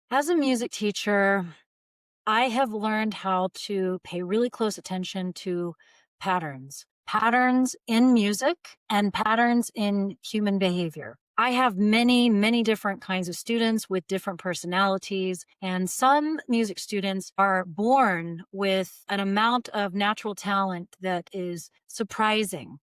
As a music teacher, I have learned how to pay really close attention to patterns in music and patterns in human behavior. I have many, many different kinds of students with different personalities, and some music students are born with an amount of natural talent that is surprising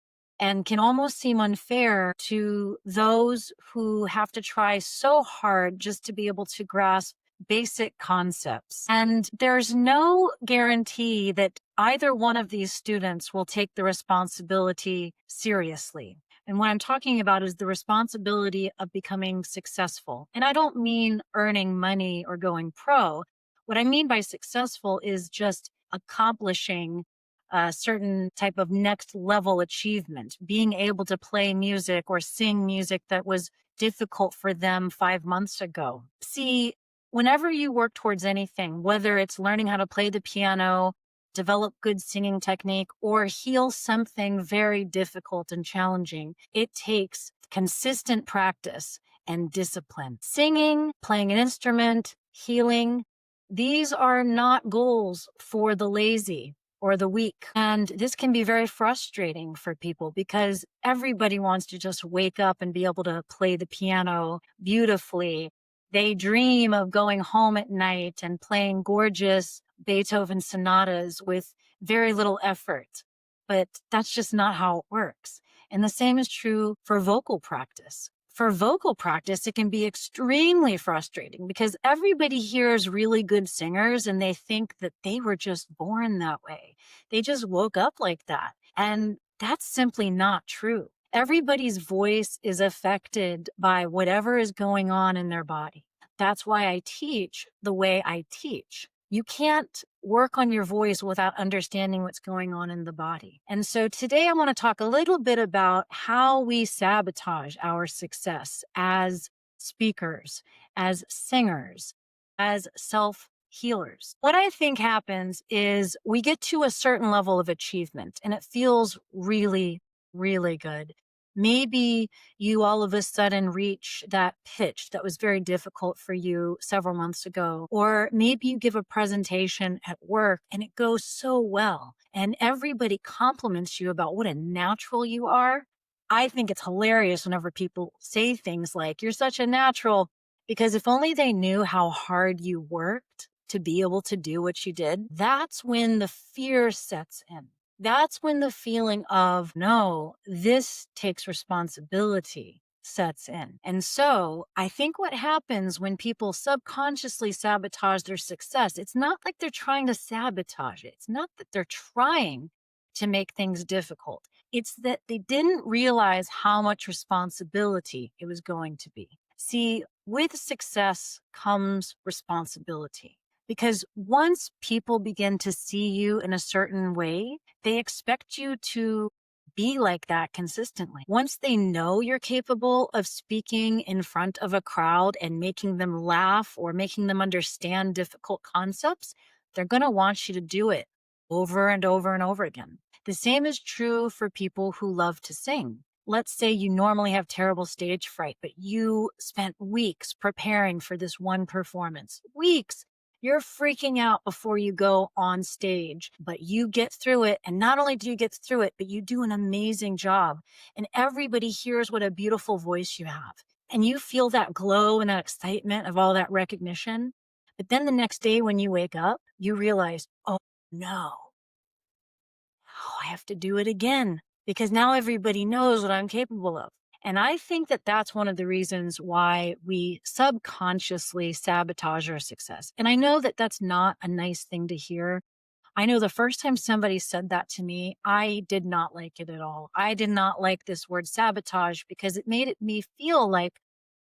and can almost seem unfair to those who have to try so hard just to be able to grasp basic concepts. And there's no guarantee that either one of these students will take the responsibility seriously. And what I'm talking about is the responsibility of becoming successful. And I don't mean earning money or going pro. What I mean by successful is just accomplishing a certain type of next level achievement, being able to play music or sing music that was difficult for them 5 months ago. See, whenever you work towards anything, whether it's learning how to play the piano, develop good singing technique, or heal something very difficult and challenging, it takes consistent practice and discipline. Singing, playing an instrument, healing, these are not goals for the lazy or the weak. And this can be very frustrating for people because everybody wants to just wake up and be able to play the piano beautifully. They dream of going home at night and playing gorgeous Beethoven sonatas with very little effort. But that's just not how it works. And the same is true for vocal practice. For vocal practice, it can be extremely frustrating because everybody hears really good singers and they think that they were just born that way. They just woke up like that. And that's simply not true. Everybody's voice is affected by whatever is going on in their body. That's why I teach the way I teach. You can't work on your voice without understanding what's going on in the body. And so today I want to talk a little bit about how we sabotage our success as speakers, as singers, as self-healers. What I think happens is we get to a certain level of achievement and it feels really, really good. Maybe you all of a sudden reach that pitch that was very difficult for you several months ago. Or maybe you give a presentation at work and it goes so well and everybody compliments you about what a natural you are. I think it's hilarious whenever people say things like, "You're such a natural," because if only they knew how hard you worked to be able to do what you did, that's when the fear sets in. That's when the feeling of, no, this takes responsibility sets in. And so I think what happens when people subconsciously sabotage their success, it's not like they're trying to sabotage it. It's not that they're trying to make things difficult. It's that they didn't realize how much responsibility it was going to be. See, with success comes responsibility. Because once people begin to see you in a certain way, they expect you to be like that consistently. Once they know you're capable of speaking in front of a crowd and making them laugh or making them understand difficult concepts, they're going to want you to do it over and over and over again. The same is true for people who love to sing. Let's say you normally have terrible stage fright, but you spent weeks preparing for this one performance. Weeks. You're freaking out before you go on stage, but you get through it. And not only do you get through it, but you do an amazing job. And everybody hears what a beautiful voice you have. And you feel that glow and that excitement of all that recognition. But then the next day when you wake up, you realize, oh no, I have to do it again because now everybody knows what I'm capable of. And I think that that's one of the reasons why we subconsciously sabotage our success. And I know that that's not a nice thing to hear. I know the first time somebody said that to me, I did not like it at all. I did not like this word sabotage because it made me feel like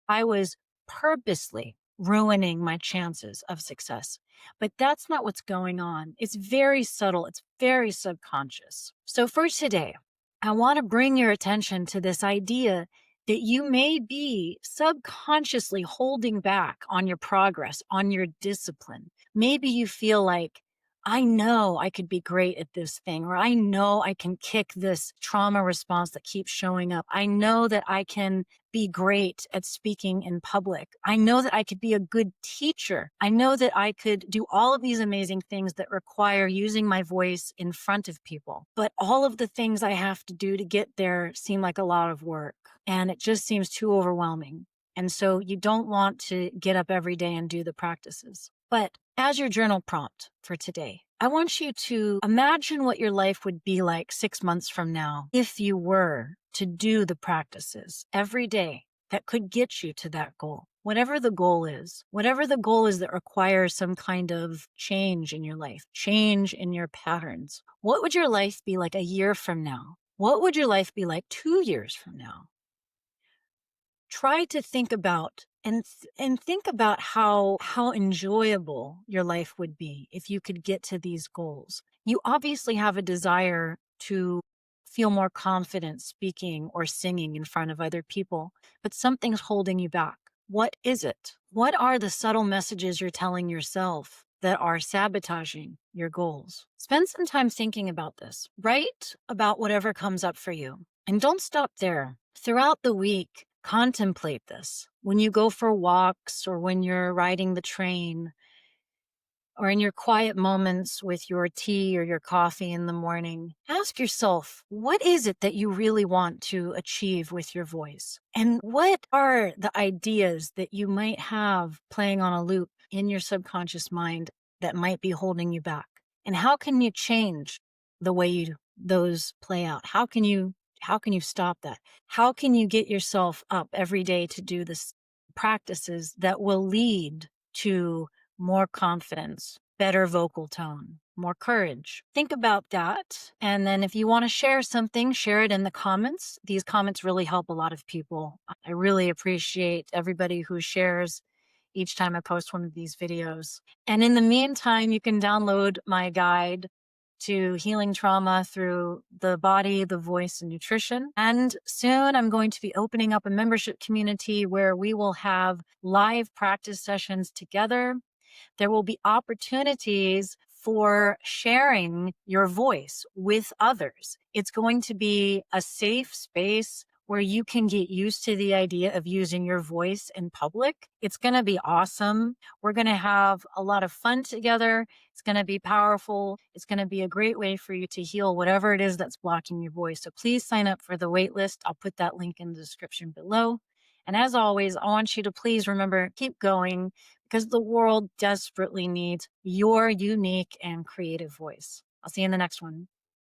I was purposely ruining my chances of success. But that's not what's going on. It's very subtle. It's very subconscious. So for today, I want to bring your attention to this idea that you may be subconsciously holding back on your progress, on your discipline. Maybe you feel like, I know I could be great at this thing, or I know I can kick this trauma response that keeps showing up. I know that I can be great at speaking in public. I know that I could be a good teacher. I know that I could do all of these amazing things that require using my voice in front of people. But all of the things I have to do to get there seem like a lot of work, and it just seems too overwhelming. And so you don't want to get up every day and do the practices. But as your journal prompt for today, I want you to imagine what your life would be like 6 months from now if you were to do the practices every day that could get you to that goal. Whatever the goal is that requires some kind of change in your life, change in your patterns. What would your life be like a year from now? What would your life be like 2 years from now? Try to think about and think about how enjoyable your life would be if you could get to these goals. You obviously have a desire to feel more confident speaking or singing in front of other people, but something's holding you back. What is it? What are the subtle messages you're telling yourself that are sabotaging your goals? Spend some time thinking about this. Write about whatever comes up for you. And don't stop there. Throughout the week, contemplate this. When you go for walks or when you're riding the train or in your quiet moments with your tea or your coffee in the morning, ask yourself, what is it that you really want to achieve with your voice? And what are the ideas that you might have playing on a loop in your subconscious mind that might be holding you back? And how can you change the way those play out? How can you stop that? How can you get yourself up every day to do this practices that will lead to more confidence, better vocal tone, more courage? Think about that. And then if you want to share something, share it in the comments. These comments really help a lot of people. I really appreciate everybody who shares each time I post one of these videos. And in the meantime, you can download my guide to healing trauma through the body, the voice, and nutrition. And soon I'm going to be opening up a membership community where we will have live practice sessions together. There will be opportunities for sharing your voice with others. It's going to be a safe space where you can get used to the idea of using your voice in public. It's going to be awesome. We're going to have a lot of fun together. It's going to be powerful. It's going to be a great way for you to heal whatever it is that's blocking your voice. So please sign up for the wait list. I'll put that link in the description below. And as always, I want you to please remember, keep going, because the world desperately needs your unique and creative voice. I'll see you in the next one.